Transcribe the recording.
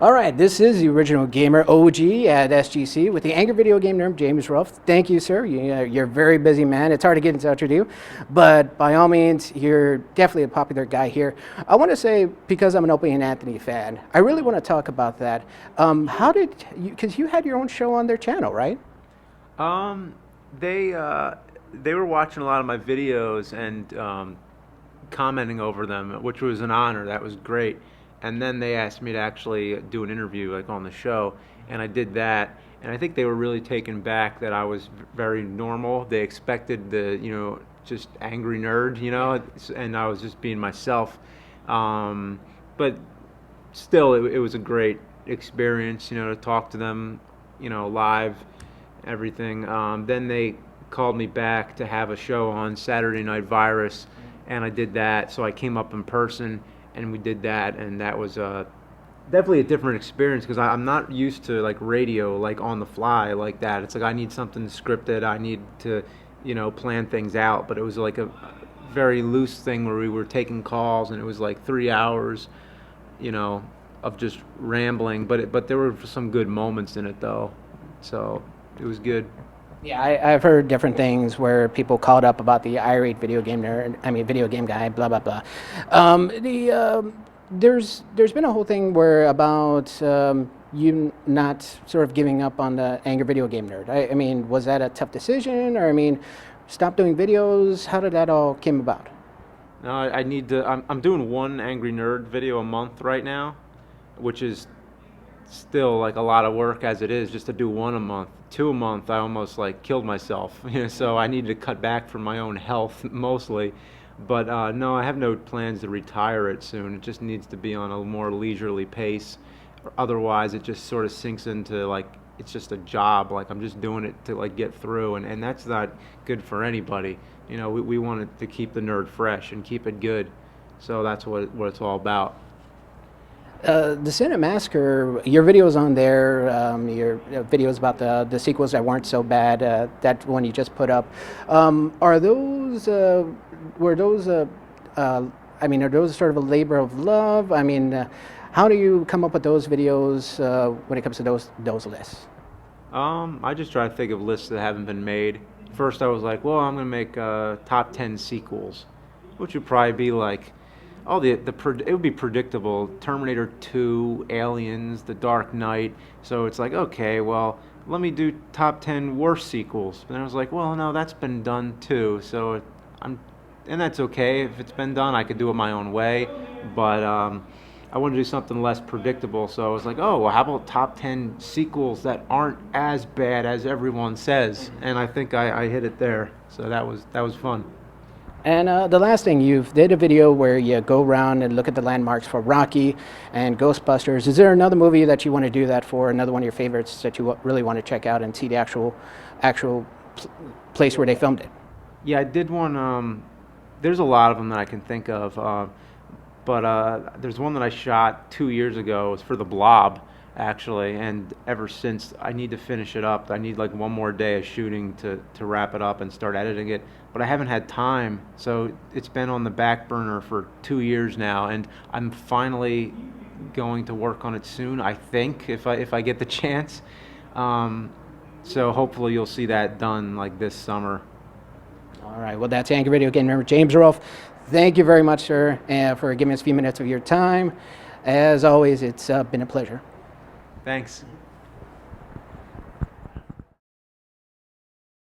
All right, this is the original gamer OG at SGC with the Angry Video Game Nerd, James Ruff. Thank you, sir. You're a very busy man. It's hard to get in touch with you, but by all means, you're definitely a popular guy here. I want to say, because I'm an Opie and Anthony fan, I really want to talk about that. How did you, because you had your own show on their channel, right? Um, they were watching a lot of my videos and commenting over them, which was an honor. That was great. And then they asked me to actually do an interview, like on the show, and I did that. And I think they were really taken back that I was very normal. They expected the, just angry nerd, and I was just being myself. But still, it was a great experience, to talk to them, live, everything. Then they called me back to have a show on Saturday Night Virus, and I did that. So I came up in person, and we did that, and that was definitely a different experience because I'm not used to like radio, like on the fly like that. It's like I need something scripted. I need to, plan things out. But it was like a very loose thing where we were taking calls, and it was like 3 hours, of just rambling. But there were some good moments in it though, so it was good. Yeah, I've heard different things where people called up about the irate video game nerd. I mean, video game guy. Blah blah blah. There's been a whole thing where about you not sort of giving up on the angry video game nerd. I mean, was that a tough decision, or I mean, stop doing videos? How did that all came about? No, I need to. I'm doing one Angry Nerd video a month right now, which is still like a lot of work as it is just to do one a month. Two a month, I almost like killed myself. So I need to cut back for my own health mostly. But no, I have no plans to retire it soon. It just needs to be on a more leisurely pace. Otherwise, it just sort of sinks into like it's just a job. Like I'm just doing it to like get through, and that's not good for anybody. We want it to keep the nerd fresh and keep it good. So that's what it's all about. The Senate Massacre, your videos on there, your videos about the sequels that weren't so bad, that one you just put up, are those, were those, I mean, are those sort of a labor of love? I mean, how do you come up with those videos when it comes to those lists? I just try to think of lists that haven't been made. First, I was like, well, I'm gonna make top 10 sequels, which would probably be like it would be predictable. Terminator 2, Aliens, The Dark Knight. So it's like, okay, well, let me do top 10 worst sequels. And I was like, well, no, that's been done too. So and that's okay. If it's been done, I could do it my own way. But I want to do something less predictable. So I was like, oh, well, how about top 10 sequels that aren't as bad as everyone says? And I think I hit it there. So that was fun. And the last thing, you've did a video where you go around and look at the landmarks for Rocky and Ghostbusters. Is there another movie that you want to do that for? Another one of your favorites that you really want to check out and see the actual place where they filmed it? Yeah, I did one. There's a lot of them that I can think of, but there's one that I shot 2 years ago. It was for The Blob, actually, and ever since I need to finish it up. I need like one more day of shooting to wrap it up and start editing it, but I haven't had time, so it's been on the back burner for 2 years now, and I'm finally going to work on it soon, I think, if I get the chance. So hopefully you'll see that done like this summer. All right, well, that's Angry Video Game Member James Rolfe. Thank you very much, sir, for giving us a few minutes of your time. As always, it's been a pleasure. Thanks.